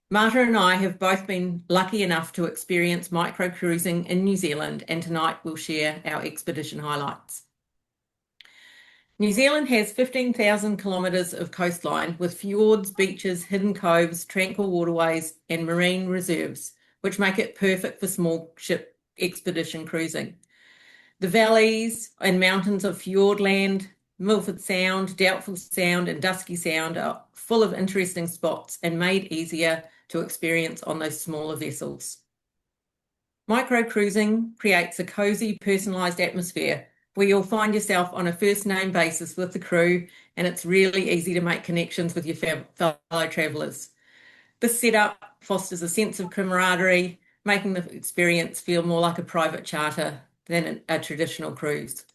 Marta and I have both been lucky enough to experience micro cruising in New Zealand, and tonight we'll share our expedition highlights. New Zealand has 15,000 kilometres of coastline with fjords, beaches, hidden coves, tranquil waterways, and marine reserves, which make it perfect for small ship expedition cruising. The valleys and mountains of Fiordland, Milford Sound, Doubtful Sound, and Dusky Sound are full of interesting spots and made easier to experience on those smaller vessels. Micro cruising creates a cozy, personalised atmosphere where you'll find yourself on a first name basis with the crew, and it's really easy to make connections with your fellow travellers. This setup fosters a sense of camaraderie, making the experience feel more like a private charter than a traditional cruise.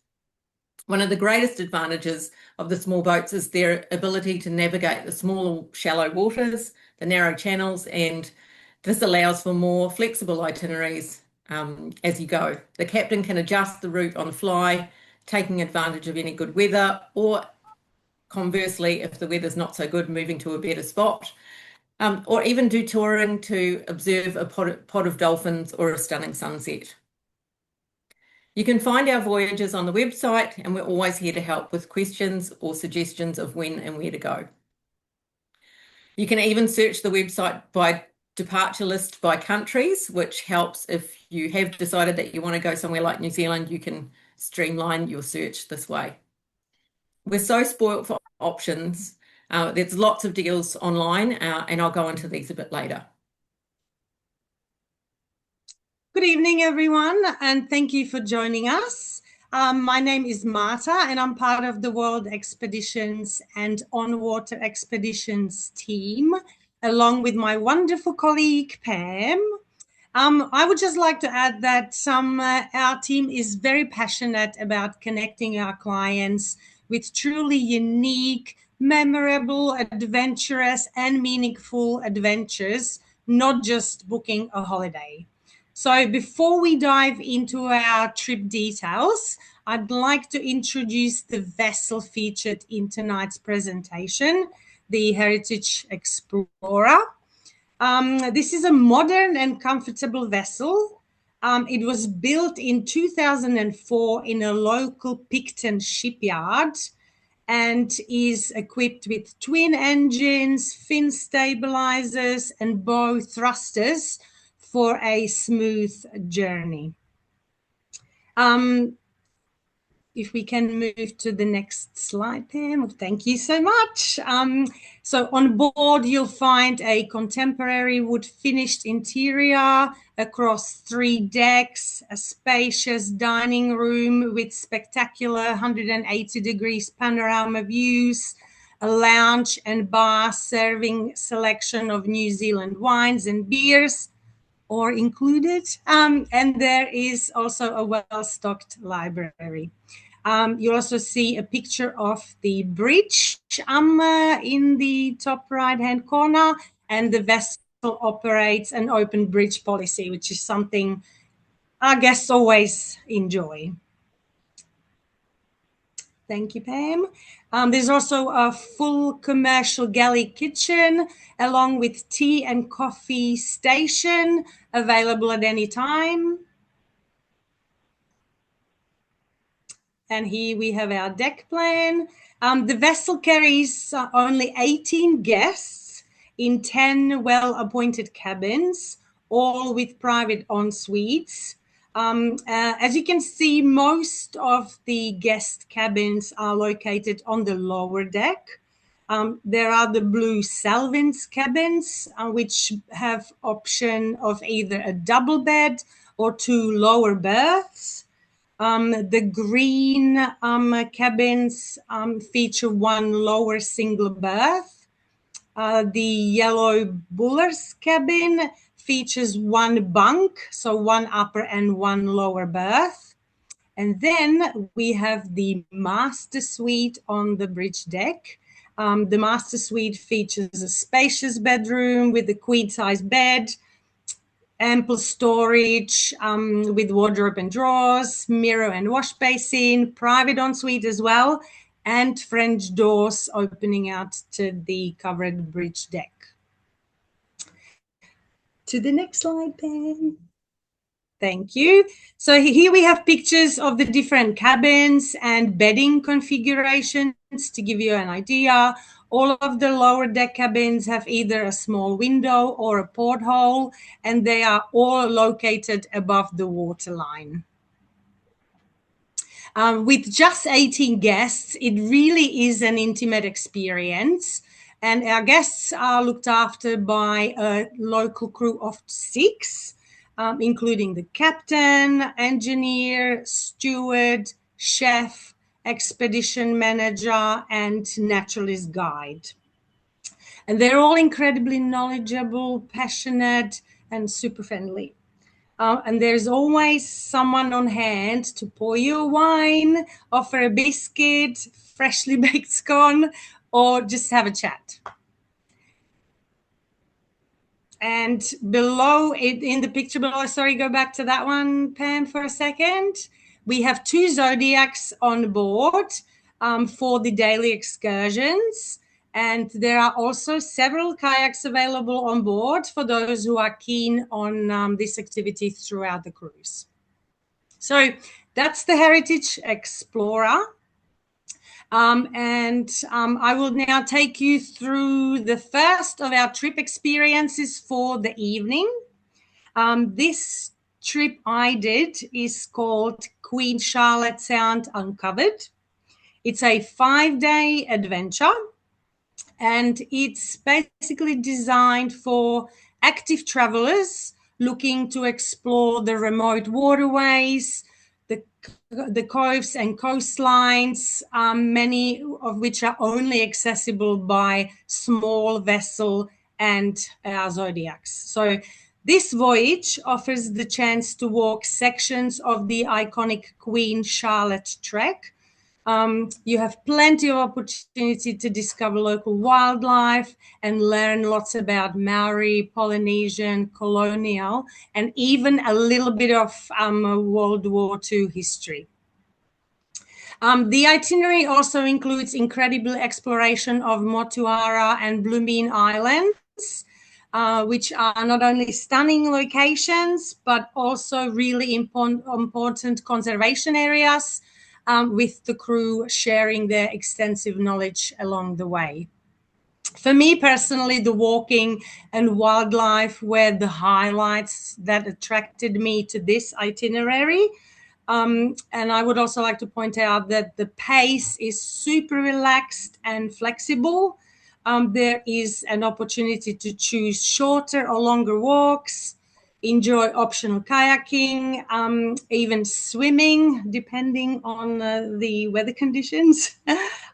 One of the greatest advantages of the small boats is their ability to navigate the small, shallow waters, the narrow channels, and this allows for more flexible itineraries as you go. The captain can adjust the route on the fly, taking advantage of any good weather, or conversely, if the weather's not so good, moving to a better spot, or even do touring to observe a pod of dolphins or a stunning sunset. You can find our voyages on the website, and we're always here to help with questions or suggestions of when and where to go. You can even search the website by departure list by countries, which helps if you have decided that you want to go somewhere like New Zealand, you can streamline your search this way. We're so spoilt for options. There's lots of deals online, and I'll go into these a bit later. Good evening, everyone, and thank you for joining us. My name is Marta, and I'm part of the World Expeditions and On-Water Expeditions team, along with my wonderful colleague, Pam. I would just like to add that our team is very passionate about connecting our clients with truly unique, memorable, adventurous, and meaningful adventures, not just booking a holiday. So before we dive into our trip details, I'd like to introduce the vessel featured in tonight's presentation, the Heritage Explorer. This is a modern and comfortable vessel. It was built in 2004 in a local Picton shipyard and is equipped with twin engines, fin stabilizers, and bow thrusters for a smooth journey. If we can move to the next slide, Pam. Thank you so much. So on board, you'll find a contemporary wood finished interior across 3 decks, a spacious dining room with spectacular 180 degrees panorama views, a lounge and bar serving selection of New Zealand wines and beers, or included, and there is also a well-stocked library. You'll also see a picture of the bridge in the top right-hand corner, and the vessel operates an open bridge policy, which is something our guests always enjoy. Thank you, Pam. There's also a full commercial galley kitchen along with tea and coffee station available at any time. And here we have our deck plan. The vessel carries only 18 guests in 10 well-appointed cabins, all with private en-suites. As you can see, most of the guest cabins are located on the lower deck. There are the blue Salvins cabins, which have option of either a double bed or 2 lower berths. The green cabins feature 1 lower single berth. The yellow Buller's cabin features 1 bunk, so 1 upper and 1 lower berth. And then we have the master suite on the bridge deck. The master suite features a spacious bedroom with a queen-size bed, ample storage with wardrobe and drawers, mirror and wash basin, private ensuite as well, and French doors opening out to the covered bridge deck. To the next slide, Pam. Thank you. So here we have pictures of the different cabins and bedding configurations to give you an idea. All of the lower deck cabins have either a small window or a porthole, and they are all located above the waterline. With just 18 guests, it really is an intimate experience. And our guests are looked after by a local crew of 6, including the captain, engineer, steward, chef, expedition manager, and naturalist guide. And they're all incredibly knowledgeable, passionate, and super friendly. And there's always someone on hand to pour you a wine, offer a biscuit, freshly baked scone, or just have a chat. And below, in the picture below, sorry, go back to that one, Pam, for a second. We have 2 zodiacs on board for the daily excursions. And there are also several kayaks available on board for those who are keen on this activity throughout the cruise. So that's the Heritage Explorer. I will now take you through the first of our trip experiences for the evening. This trip I did is called Queen Charlotte Sound Uncovered. It's a 5-day adventure. And it's basically designed for active travelers looking to explore the remote waterways, the coves and coastlines, many of which are only accessible by small vessel and our zodiacs. So this voyage offers the chance to walk sections of the iconic Queen Charlotte Trek. You have plenty of opportunity to discover local wildlife and learn lots about Maori, Polynesian, colonial, and even a little bit of World War II history. The itinerary also includes incredible exploration of Motuara and Blue Islands, which are not only stunning locations, but also really important conservation areas, with the crew sharing their extensive knowledge along the way. For me personally, the walking and wildlife were the highlights that attracted me to this itinerary. And I would also like to point out that the pace is super relaxed and flexible. There is an opportunity to choose shorter or longer walks, enjoy optional kayaking, even swimming, depending on the weather conditions,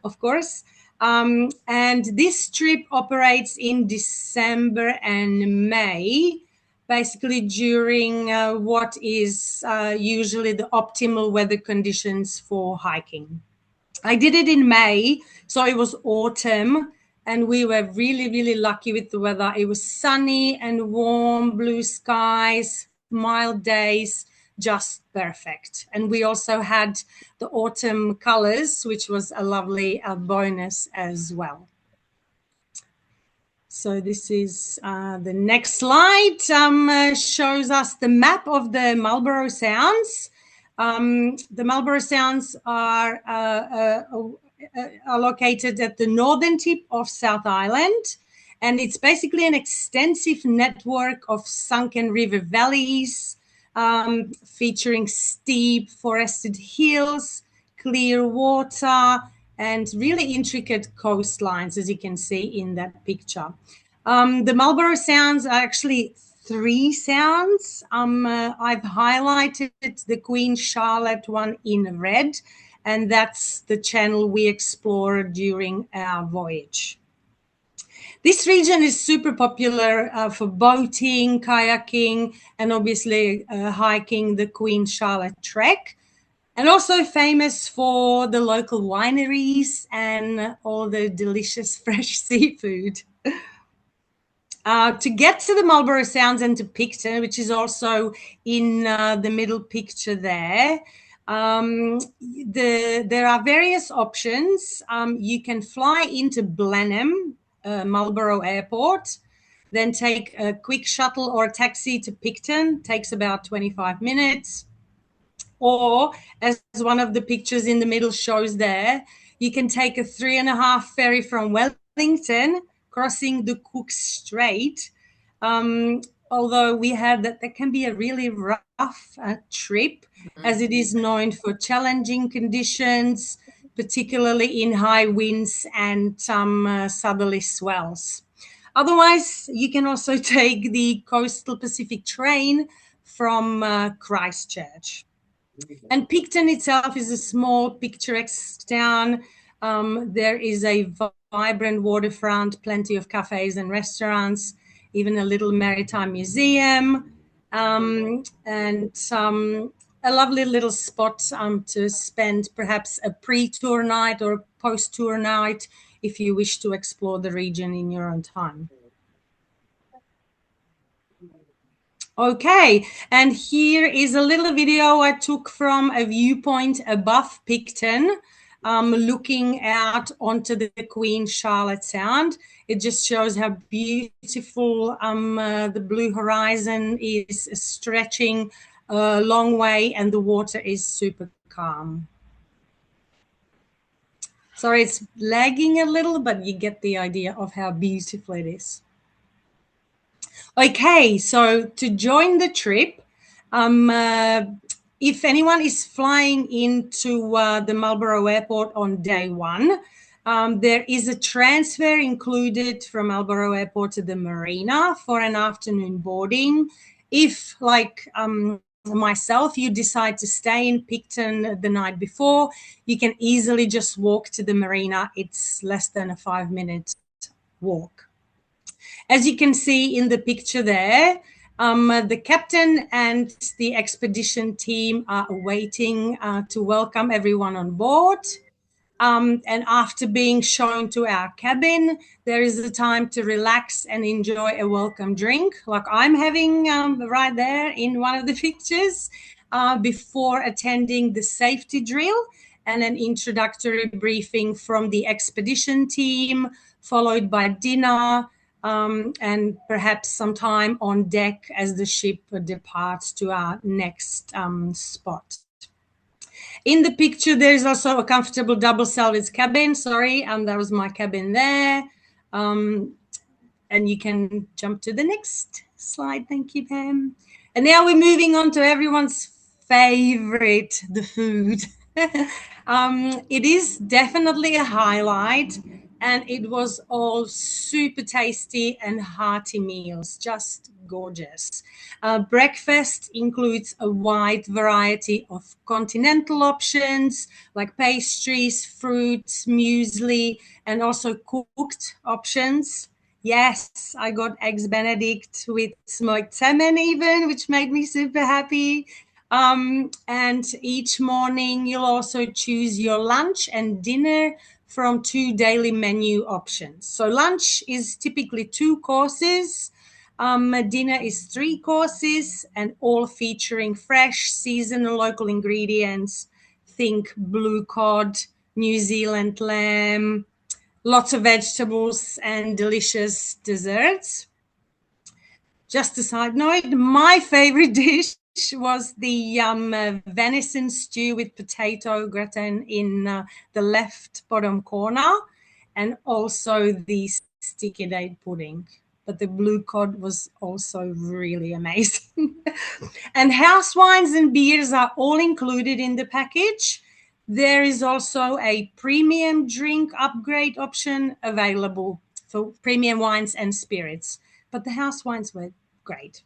of course. And this trip operates in December and May, basically during what is usually the optimal weather conditions for hiking. I did it in May, so it was autumn, and we were really, really lucky with the weather. It was sunny and warm, blue skies, mild days, just perfect. And we also had the autumn colors, which was a lovely bonus as well. So this is the next slide, shows us the map of the Marlborough Sounds. The Marlborough Sounds are located at the northern tip of South Island, and it's basically an extensive network of sunken river valleys, featuring steep forested hills, clear water, and really intricate coastlines, as you can see in that picture. The Marlborough Sounds are actually 3 sounds. I've highlighted the Queen Charlotte one in red, and that's the channel we explored during our voyage. This region is super popular for boating, kayaking, and obviously hiking the Queen Charlotte Trek, and also famous for the local wineries and all the delicious fresh seafood. To get to the Marlborough Sounds and to Picton, which is also in the middle picture there, there are various options. You can fly into Blenheim, Marlborough Airport. then take a quick shuttle or a taxi to Picton. Takes about 25 minutes. Or, as one of the pictures in the middle shows there, you can take a 3.5 ferry from Wellington, crossing the Cook Strait. Although we had that can be a really rough trip, as it is known for challenging conditions, particularly in high winds and some southerly swells. Otherwise, you can also take the Coastal Pacific train from Christchurch. And Picton itself is a small, picturesque town. There is a vibrant waterfront, plenty of cafes and restaurants, even a little maritime museum, and a lovely little spot to spend perhaps a pre-tour night or a post-tour night if you wish to explore the region in your own time. Okay, and here is a little video I took from a viewpoint above Picton, looking out onto the Queen Charlotte Sound. It just shows how beautiful the blue horizon is stretching a long way, and the water is super calm. Sorry, it's lagging a little, but you get the idea of how beautiful it is. Okay, so to join the trip, if anyone is flying into the Marlborough Airport on day one, there is a transfer included from Marlborough Airport to the marina for an afternoon boarding. If, like myself, you decide to stay in Picton the night before, you can easily just walk to the marina. It's less than a 5-minute walk. As you can see in the picture there, the captain and the expedition team are waiting to welcome everyone on board. And after being shown to our cabin, there is a time to relax and enjoy a welcome drink, like I'm having right there in one of the pictures, before attending the safety drill and an introductory briefing from the expedition team, followed by dinner, and perhaps some time on deck as the ship departs to our next spot. In the picture, there's also a comfortable double salvage cabin. Sorry, that was my cabin there. And you can jump to the next slide. Thank you, Pam. And now we're moving on to everyone's favorite, the food. It is definitely a highlight, and it was all super tasty and hearty meals, just gorgeous. Breakfast includes a wide variety of continental options like pastries, fruits, muesli, and also cooked options. Yes, I got eggs Benedict with smoked salmon even, which made me super happy. And each morning you'll also choose your lunch and dinner from 2 daily menu options. So lunch is typically 2 courses. Dinner is 3 courses, and all featuring fresh, seasonal, local ingredients. Think blue cod, New Zealand lamb, lots of vegetables and delicious desserts. Just a side note, my favorite dish was the venison stew with potato gratin in the left bottom corner, and also the sticky date pudding. But the blue cod was also really amazing. And house wines and beers are all included in the package. There is also a premium drink upgrade option available for premium wines and spirits, but the house wines were great.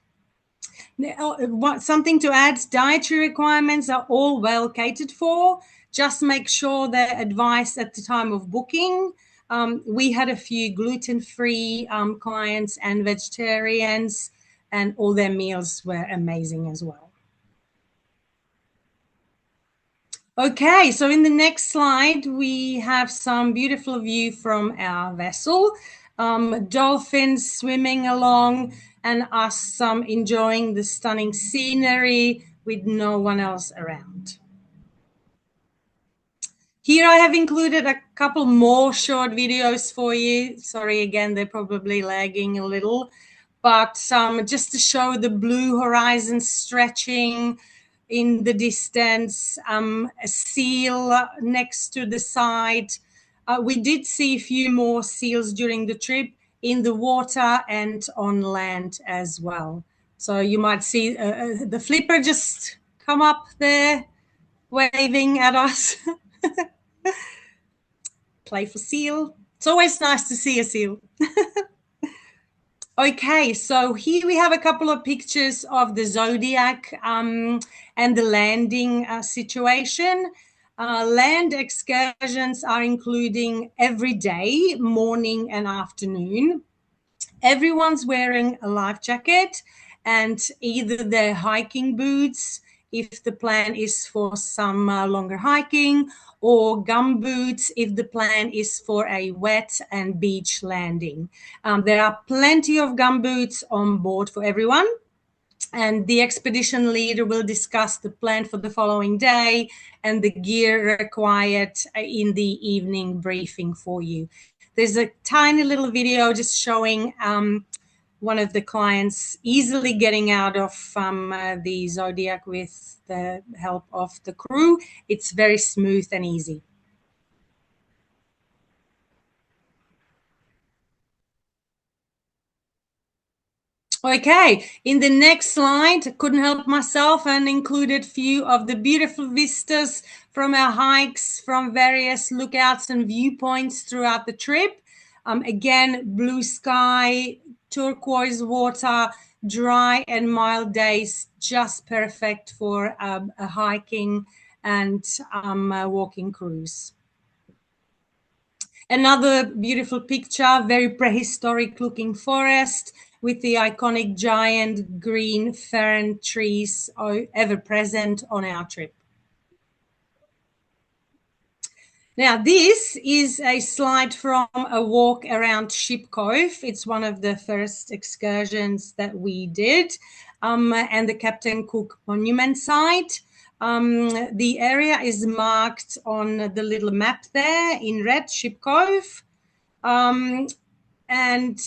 Now, something to add, dietary requirements are all well catered for. Just make sure they're advised at the time of booking. We had a few gluten-free clients and vegetarians, and all their meals were amazing as well. Okay, so in the next slide, we have some beautiful view from our vessel. Dolphins swimming along, and us enjoying the stunning scenery with no one else around. Here I have included a couple more short videos for you. Sorry, again, they're probably lagging a little. but just to show the blue horizon stretching in the distance, a seal next to the side. We did see a few more seals during the trip in the water and on land as well. So you might see the flipper just come up there waving at us. Playful seal. It's always nice to see a seal. Okay, so here we have a couple of pictures of the Zodiac and the landing situation. Land excursions are including every day, morning and afternoon. Everyone's wearing a life jacket and either their hiking boots if the plan is for some longer hiking, or gum boots if the plan is for a wet and beach landing. There are plenty of gum boots on board for everyone, and the expedition leader will discuss the plan for the following day and the gear required in the evening briefing for you. There's a tiny little video just showing one of the clients easily getting out of the Zodiac with the help of the crew. It's very smooth and easy. Okay, in the next slide, I couldn't help myself and included a few of the beautiful vistas from our hikes from various lookouts and viewpoints throughout the trip. Again, blue sky, turquoise water, dry and mild days, just perfect for a hiking and walking cruise. Another beautiful picture, very prehistoric looking forest with the iconic giant green fern trees ever present on our trip. Now, this is a slide from a walk around Ship Cove. It's one of the first excursions that we did, and the Captain Cook Monument site. The area is marked on the little map there in red, Ship Cove. And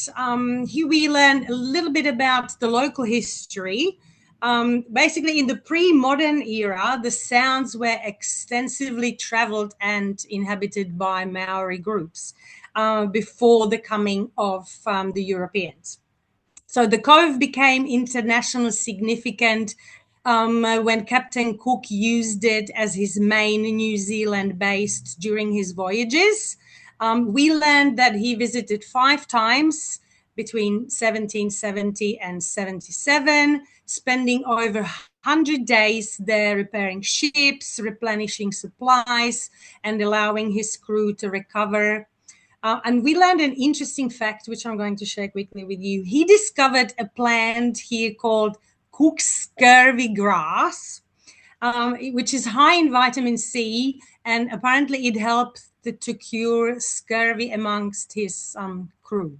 here we learn a little bit about the local history. Basically, in the pre-modern era, the Sounds were extensively traveled and inhabited by Maori groups before the coming of the Europeans. So the cove became internationally significant when Captain Cook used it as his main New Zealand base during his voyages. We learned that he visited 5 times between 1770 and 77, spending over 100 days there repairing ships, replenishing supplies, and allowing his crew to recover. And we learned an interesting fact, which I'm going to share quickly with you. He discovered a plant here called Cook's scurvy grass, which is high in vitamin C, and apparently it helps to cure scurvy amongst his crew.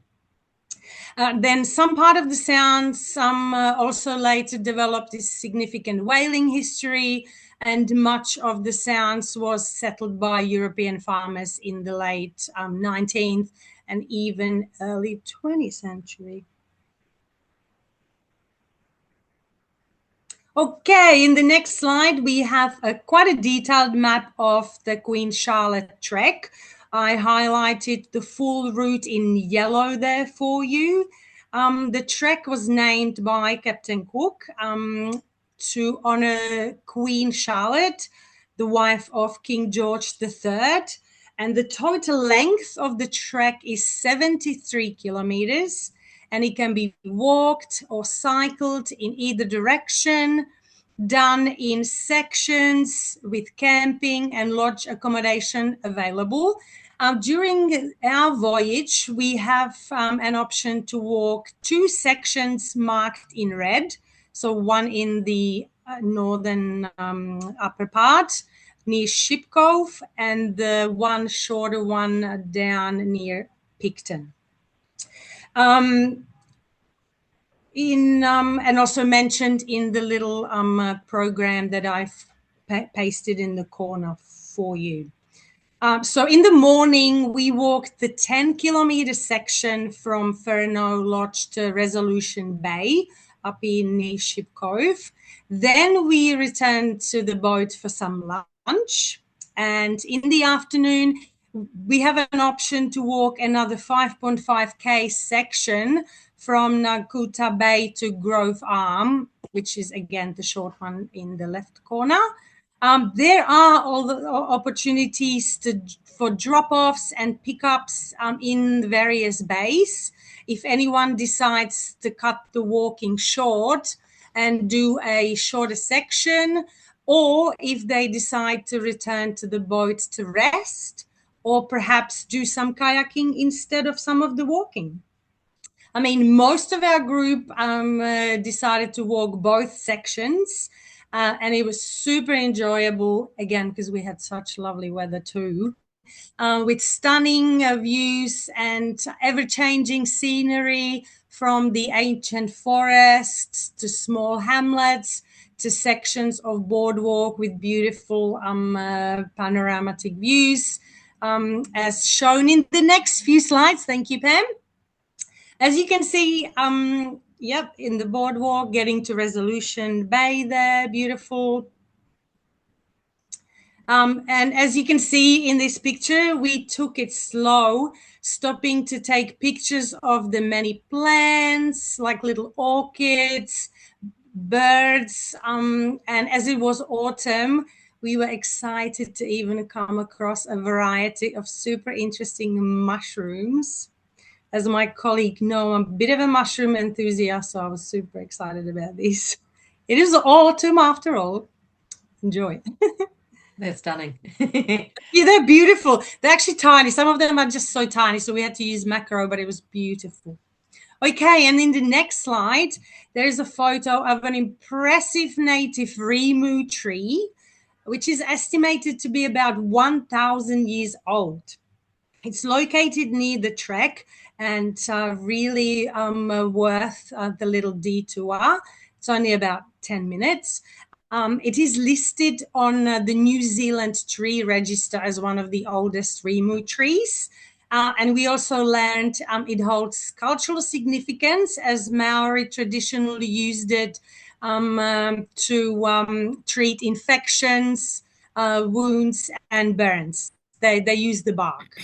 Then some part of the Sounds also later developed this significant whaling history, and much of the Sounds was settled by European farmers in the late 19th and even early 20th century. Okay, in the next slide, we have quite a detailed map of the Queen Charlotte trek. I highlighted the full route in yellow there for you. The trek was named by Captain Cook to honor Queen Charlotte, the wife of King George III. And the total length of the trek is 73 kilometers. And it can be walked or cycled in either direction, done in sections with camping and lodge accommodation available. During our voyage, we have an option to walk 2 sections marked in red. So one in the northern upper part near Ship Cove, and the one shorter one down near Picton. And also mentioned in the little program that I've pasted in the corner for you. So in the morning, we walked the 10-kilometer section from Furneaux Lodge to Resolution Bay up in near Ship Cove. Then we returned to the boat for some lunch. And in the afternoon, we have an option to walk another 5.5K section from Nakuta Bay to Grove Arm, which is, again, the short one in the left corner. There are all the opportunities for drop-offs and pickups in various bays. If anyone decides to cut the walking short and do a shorter section, or if they decide to return to the boat to rest, or perhaps do some kayaking instead of some of the walking. I mean, most of our group decided to walk both sections, and it was super enjoyable, again, because we had such lovely weather too, with stunning views and ever-changing scenery from the ancient forests to small hamlets to sections of boardwalk with beautiful panoramatic views, as shown in the next few slides. Thank you, Pam. As you can see, in the boardwalk, getting to Resolution Bay there, beautiful. And as you can see in this picture, we took it slow, stopping to take pictures of the many plants, like little orchids, birds. And as it was autumn, we were excited to even come across a variety of super interesting mushrooms. As my colleague know, I'm a bit of a mushroom enthusiast, so I was super excited about this. It is autumn after all. Enjoy. They're stunning. Yeah, they're beautiful. They're actually tiny. Some of them are just so tiny, so we had to use macro, but it was beautiful. Okay, and in the next slide, there's a photo of an impressive native Rimu tree, which is estimated to be about 1,000 years old. It's located near the trek and really worth the little detour. It's only about 10 minutes. It is listed on the New Zealand Tree Register as one of the oldest Rimu trees. And we also learned it holds cultural significance, as Maori traditionally used it to treat infections, wounds, and burns. They use the bark.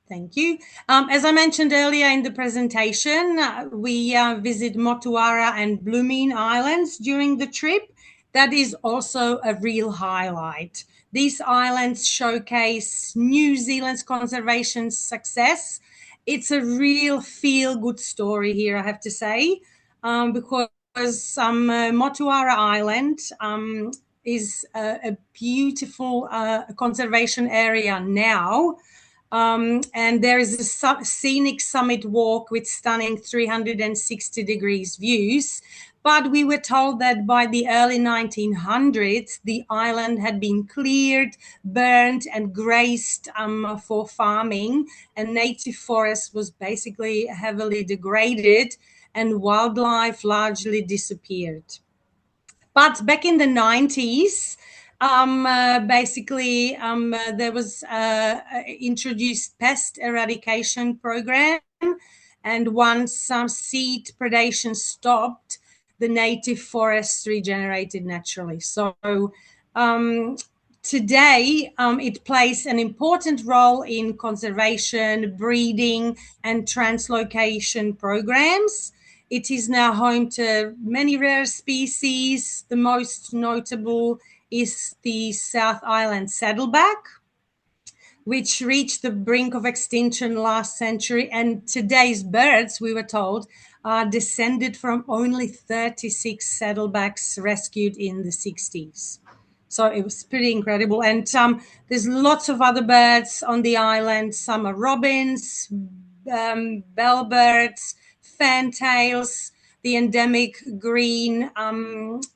Thank you. As I mentioned earlier in the presentation, we visit Motuara and Blooming Islands during the trip. That is also a real highlight. These islands showcase New Zealand's conservation success. It's a real feel-good story here, I have to say, because Motuara Island is a beautiful conservation area now. And there is a scenic summit walk with stunning 360 degrees views. But we were told that by the early 1900s, the island had been cleared, burned, and grazed for farming, and native forest was basically heavily degraded, and wildlife largely disappeared. But back in the 90s, there was introduced pest eradication program, and once some seed predation stopped, the native forest regenerated naturally. So today, it plays an important role in conservation, breeding, and translocation programs. It is now home to many rare species. The most notable is the South Island saddleback, which reached the brink of extinction last century. And today's birds, we were told, are descended from only 36 saddlebacks rescued in the 60s. So it was pretty incredible. And there's lots of other birds on the island. Some are robins, bellbirds, fantails, the endemic green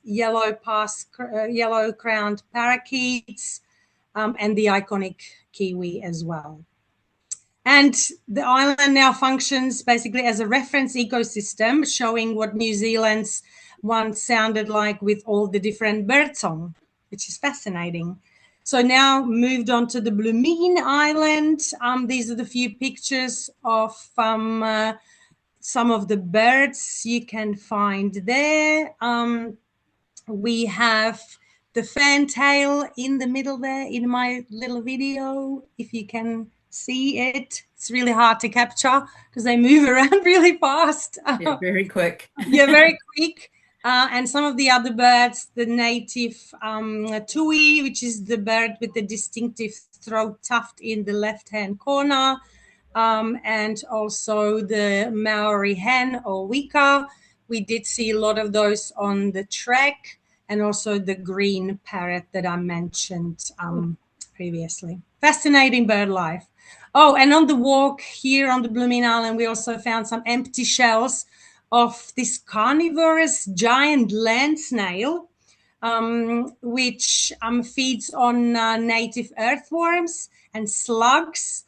yellow-crowned parakeets, and the iconic kiwi as well. And the island now functions basically as a reference ecosystem, showing what New Zealand's once sounded like with all the different birdsong, which is fascinating. So now moved on to the Blumine Island. These are the few pictures of some of the birds you can find there. We have the fantail in the middle there in my little video, if you can see it. It's really hard to capture because they move around really fast. Yeah, very quick. Yeah, very quick. And some of the other birds, the native tui, which is the bird with the distinctive throat tuft in the left-hand corner, and also the Maori hen or wika. We did see a lot of those on the trek, and also the green parrot that I mentioned previously. Fascinating bird life. Oh, and on the walk here on the Blumine Island, we also found some empty shells of this carnivorous giant land snail, which feeds on native earthworms and slugs,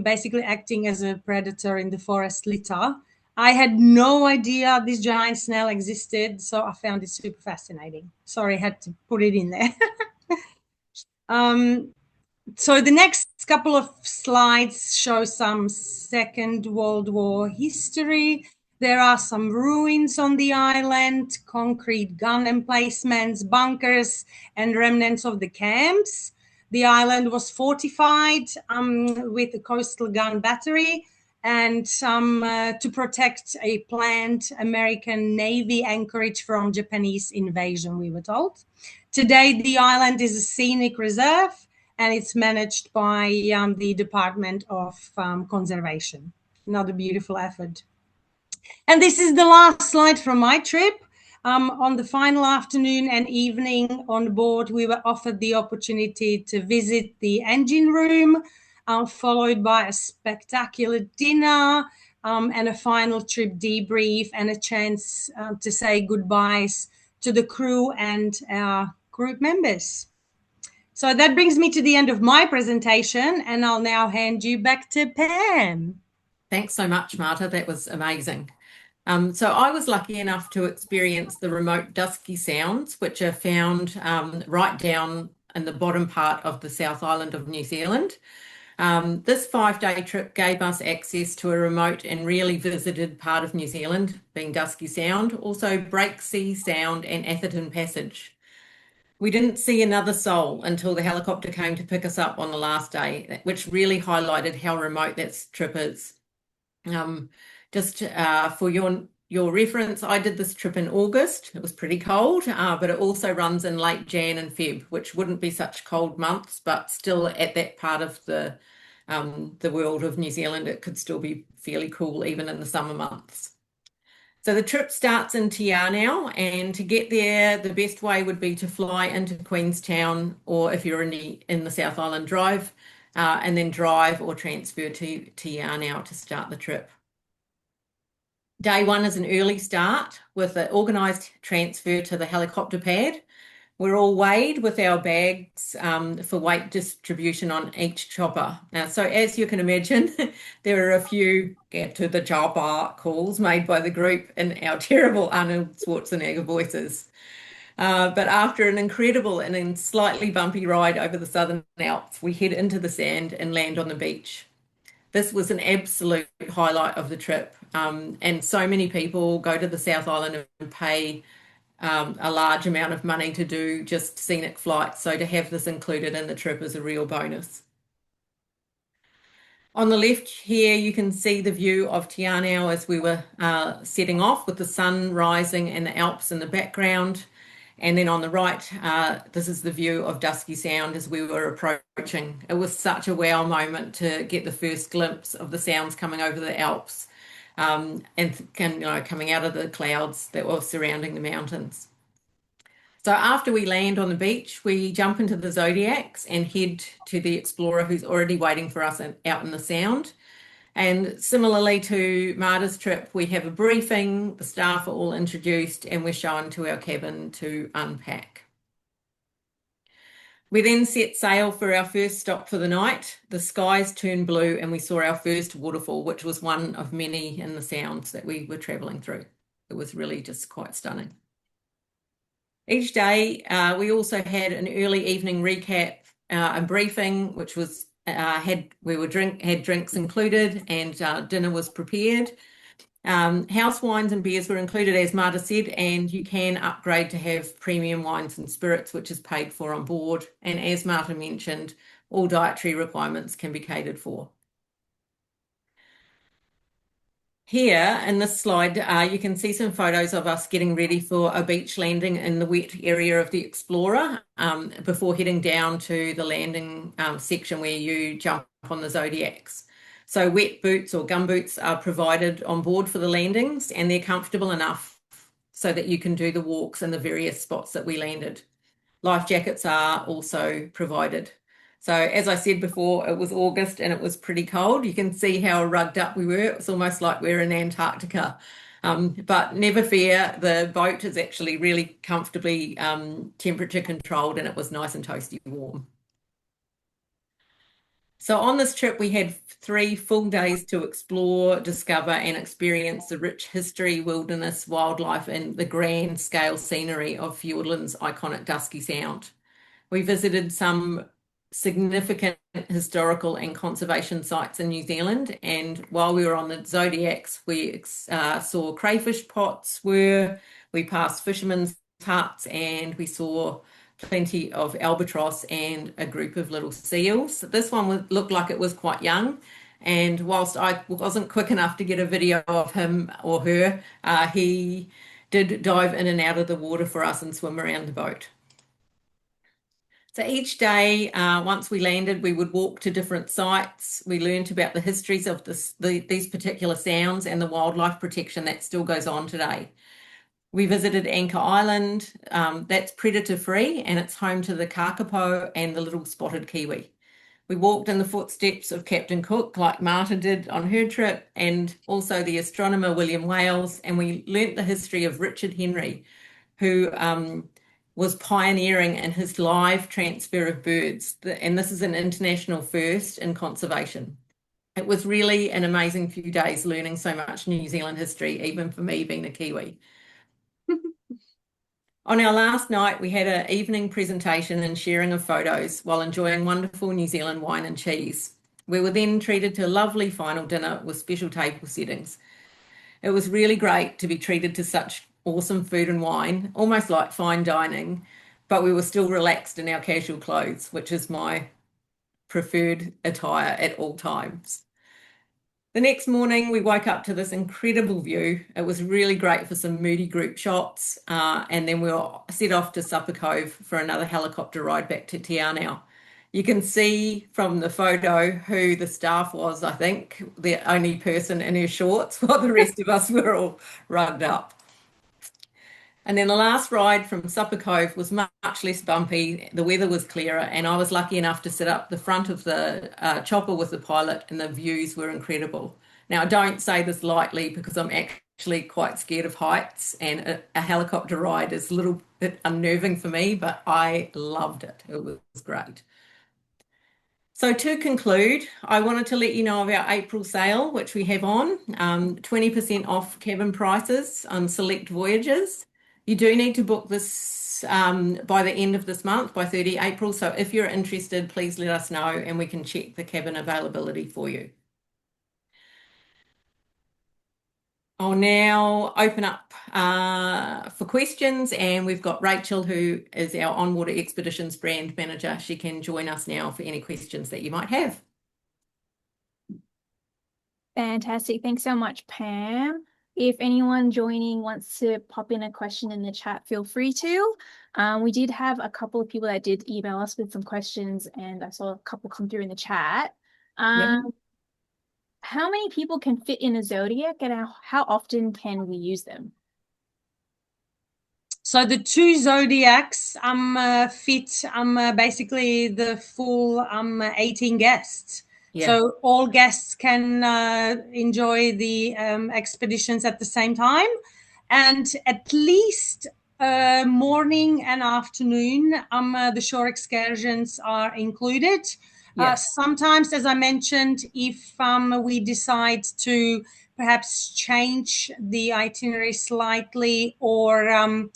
basically acting as a predator in the forest litter. I had no idea this giant snail existed, so I found it super fascinating. Sorry, I had to put it in there. So the next couple of slides show some Second World War history. There are some ruins on the island, concrete gun emplacements, bunkers, and remnants of the camps. The island was fortified with a coastal gun battery and to protect a planned American Navy anchorage from Japanese invasion, we were told. Today, the island is a scenic reserve, and it's managed by the Department of Conservation. Another beautiful effort. And this is the last slide from my trip. On the final afternoon and evening on board, we were offered the opportunity to visit the engine room, followed by a spectacular dinner and a final trip debrief and a chance to say goodbyes to the crew and our group members. So that brings me to the end of my presentation, and I'll now hand you back to Pam. Thanks so much, Marta. That was amazing. So I was lucky enough to experience the remote dusky sounds, which are found right down in the bottom part of the South Island of New Zealand. This 5-day trip gave us access to a remote and rarely visited part of New Zealand, being Dusky Sound, also Breaksea Sound and Atherton Passage. We didn't see another soul until the helicopter came to pick us up on the last day, which really highlighted how remote that trip is. Just for your reference, I did this trip in August. It was pretty cold, but it also runs in late Jan and Feb, which wouldn't be such cold months, but still at that part of the world of New Zealand, it could still be fairly cool even in the summer months. So the trip starts in Te Anau, and to get there, the best way would be to fly into Queenstown, or if you're in the South Island, drive, and then drive or transfer to Te Anau to start the trip. Day one is an early start with an organised transfer to the helicopter pad. We're all weighed with our bags for weight distribution on each chopper. Now, so as you can imagine, there are a few get to the chopper calls made by the group in our terrible Arnold Schwarzenegger voices. But after an incredible and then slightly bumpy ride over the Southern Alps, we head into the sand and land on the beach. This was an absolute highlight of the trip. And so many people go to the South Island and pay a large amount of money to do just scenic flights. So to have this included in the trip is a real bonus. On the left here, you can see the view of Te Anau as we were setting off with the sun rising and the Alps in the background. And then on the right, this is the view of Dusky Sound as we were approaching. It was such a wow moment to get the first glimpse of the sounds coming over the Alps. And coming out of the clouds that were surrounding the mountains. So after we land on the beach, we jump into the Zodiacs and head to the Explorer, who's already waiting for us out in the Sound. And similarly to Marta's trip, we have a briefing, the staff are all introduced, and we're shown to our cabin to unpack. We then set sail for our first stop for the night. The skies turned blue and we saw our first waterfall, which was one of many in the Sounds that we were travelling through. It was really just quite stunning. Each day, we also had an early evening recap a briefing, which was had drinks included, and dinner was prepared. House wines and beers were included, as Marta said, and you can upgrade to have premium wines and spirits, which is paid for on board. And as Marta mentioned, all dietary requirements can be catered for. Here in this slide, you can see some photos of us getting ready for a beach landing in the wet area of the Explorer before heading down to the landing section where you jump on the Zodiacs. So wet boots or gum boots are provided on board for the landings, and they're comfortable enough so that you can do the walks in the various spots that we landed. Life jackets are also provided. So as I said before, it was August and it was pretty cold. You can see how rugged up we were. It was almost like we're in Antarctica. But never fear, the boat is actually really comfortably temperature controlled, and it was nice and toasty warm. So on this trip, we had 3 full days to explore, discover, and experience the rich history, wilderness, wildlife, and the grand scale scenery of Fiordland's iconic Dusky Sound. We visited some significant historical and conservation sites in New Zealand, and while we were on the Zodiacs, we saw crayfish pots, we passed fishermen's huts, and we saw plenty of albatross and a group of little seals. This one looked like it was quite young, and whilst I wasn't quick enough to get a video of him or her, he did dive in and out of the water for us and swim around the boat. So each day, once we landed, we would walk to different sites. We learned about the histories of these particular sounds and the wildlife protection that still goes on today. We visited Anchor Island. That's predator-free, and it's home to the kakapo and the little spotted kiwi. We walked in the footsteps of Captain Cook, like Marta did on her trip, and also the astronomer William Wales, and we learnt the history of Richard Henry, who was pioneering in his live transfer of birds, and this is an international first in conservation. It was really an amazing few days learning so much New Zealand history, even for me being a Kiwi. On our last night, we had an evening presentation and sharing of photos while enjoying wonderful New Zealand wine and cheese. We were then treated to a lovely final dinner with special table settings. It was really great to be treated to such awesome food and wine, almost like fine dining, but we were still relaxed in our casual clothes, which is my preferred attire at all times. The next morning, we woke up to this incredible view. It was really great for some moody group shots, and then we were set off to Supper Cove for another helicopter ride back to Te Anau. You can see from the photo who the staff was, I think, the only person in her shorts, while the rest of us were all rugged up. And then the last ride from Supper Cove was much less bumpy. The weather was clearer, and I was lucky enough to sit up the front of the chopper with the pilot, and the views were incredible. Now, I don't say this lightly because I'm actually quite scared of heights, and a helicopter ride is a little bit unnerving for me, but I loved it. It was great. So to conclude, I wanted to let you know of our April sale, which we have on, 20% off cabin prices on select voyages. You do need to book this by the end of this month, by 30 April. So if you're interested, please let us know and we can check the cabin availability for you. I'll now open up for questions, and we've got Rachel, who is our On-Water Expeditions brand manager. She can join us now for any questions that you might have. Fantastic. Thanks so much, Pam. If anyone joining wants to pop in a question in the chat, feel free to. We did have a couple of people that did email us with some questions, and I saw a couple come through in the chat. How many people can fit in a Zodiac, and how often can we use them? So the 2 Zodiacs fit basically the full 18 guests. Yeah. So all guests can enjoy the expeditions at the same time, and at least morning and afternoon the shore excursions are included. Yes. Sometimes, as I mentioned, if we decide to perhaps change the itinerary slightly or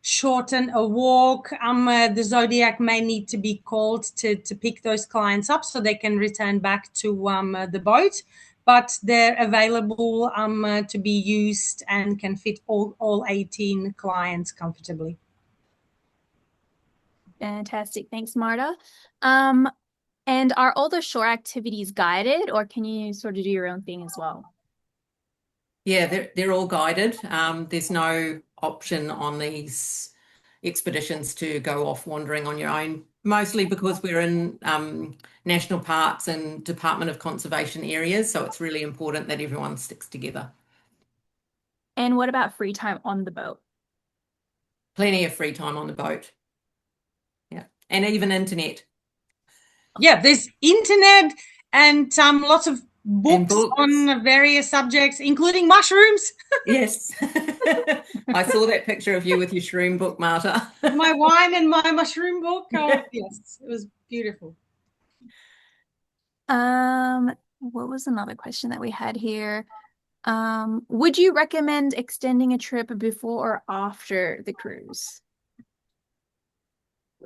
shorten a walk. The Zodiac may need to be called to pick those clients up so they can return back to the boat, but they're available to be used and can fit all 18 clients comfortably. Fantastic. Thanks, Marta. And are all the shore activities guided, or can you sort of do your own thing as well? Yeah, they're all guided. There's no option on these expeditions to go off wandering on your own, mostly because we're in national parks and Department of Conservation areas, so it's really important that everyone sticks together. And what about free time on the boat? Plenty of free time on the boat. Yeah, and even internet. Yeah, there's internet and lots of books books. on various subjects, including mushrooms. Yes. I saw that picture of you with your shroom book, Marta. My wine and my mushroom book. Oh, yes, it was beautiful. What was another question that we had here? Would you recommend extending a trip before or after the cruise?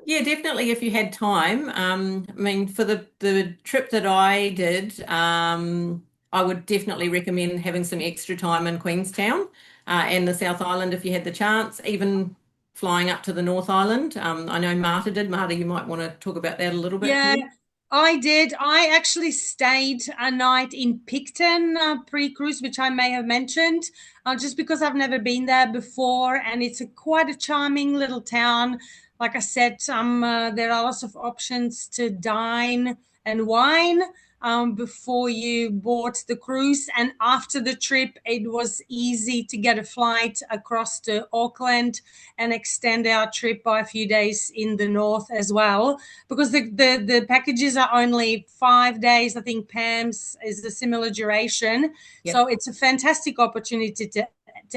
Yeah, definitely if you had time. I mean, for the trip that I did, I would definitely recommend having some extra time in Queenstown and the South Island if you had the chance, even flying up to the North Island. I know Marta did. Marta, you might want to talk about that a little bit. Yeah, I did. I actually stayed a night in Picton pre-cruise, which I may have mentioned, just because I've never been there before, and it's quite a charming little town. Like I said, there are lots of options to dine and wine before you board the cruise. And after the trip, it was easy to get a flight across to Auckland and extend our trip by a few days in the north as well, because the packages are only 5 days. I think Pam's is a similar duration. Yep. So it's a fantastic opportunity to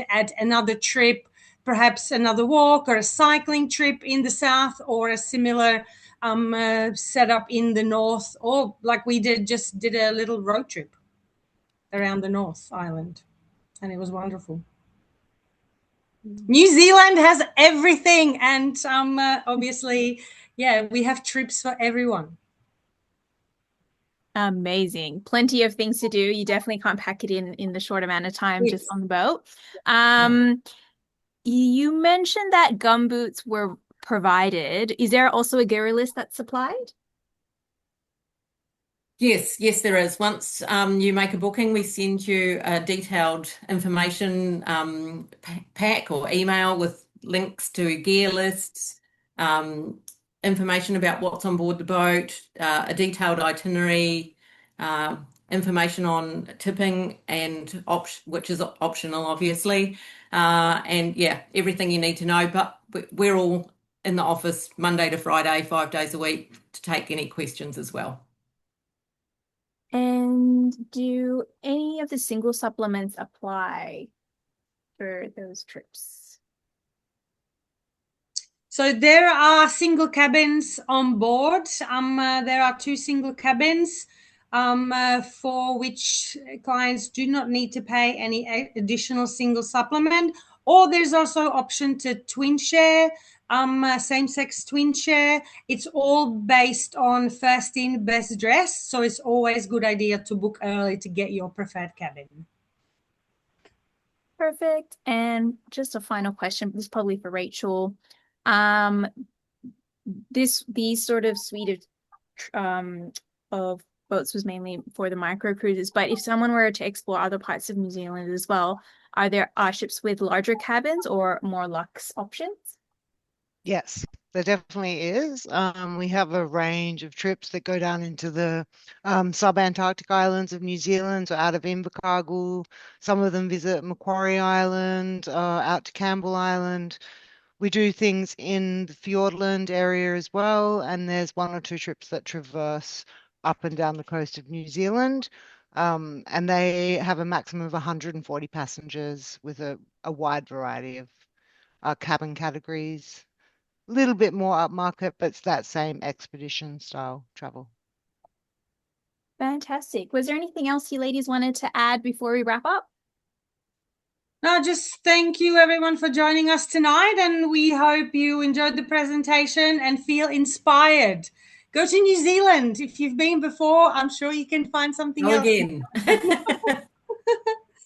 add another trip, perhaps another walk or a cycling trip in the south, or a similar setup in the north, or like we just did a little road trip around the North Island, and it was wonderful. New Zealand has everything, and obviously, yeah, we have trips for everyone. Amazing. Plenty of things to do. You definitely can't pack it in the short amount of time Yes. just on the boat. You mentioned that gumboots were provided. Is there also a gear list that's supplied? Yes, there is. Once you make a booking, we send you a detailed information pack or email with links to gear lists, information about what's on board the boat, a detailed itinerary, information on tipping and which is optional, obviously, and yeah, everything you need to know. But we're all in the office Monday to Friday, 5 days a week to take any questions as well. And do any of the single supplements apply for those trips? So there are single cabins on board. There are 2 single cabins for which clients do not need to pay any additional single supplement. Or there's also option to twin share, same-sex twin share. It's all based on first in, best dressed. So it's always a good idea to book early to get your preferred cabin. Perfect. And just a final question, this is probably for Rachel. These sort of suite of boats was mainly for the micro cruises, but if someone were to explore other parts of New Zealand as well, are there ships with larger cabins or more luxe options? Yes, there definitely is. We have a range of trips that go down into the sub-Antarctic islands of New Zealand, so out of Invercargill. Some of them visit Macquarie Island, out to Campbell Island. We do things in the Fjordland area as well, and there's 1 or 2 trips that traverse up and down the coast of New Zealand. And they have a maximum of 140 passengers with a wide variety of cabin categories. A little bit more upmarket, but it's that same expedition style travel. Fantastic. Was there anything else you ladies wanted to add before we wrap up? No, just thank you everyone for joining us tonight, and we hope you enjoyed the presentation and feel inspired. Go to New Zealand. If you've been before, I'm sure you can find something Go else. again.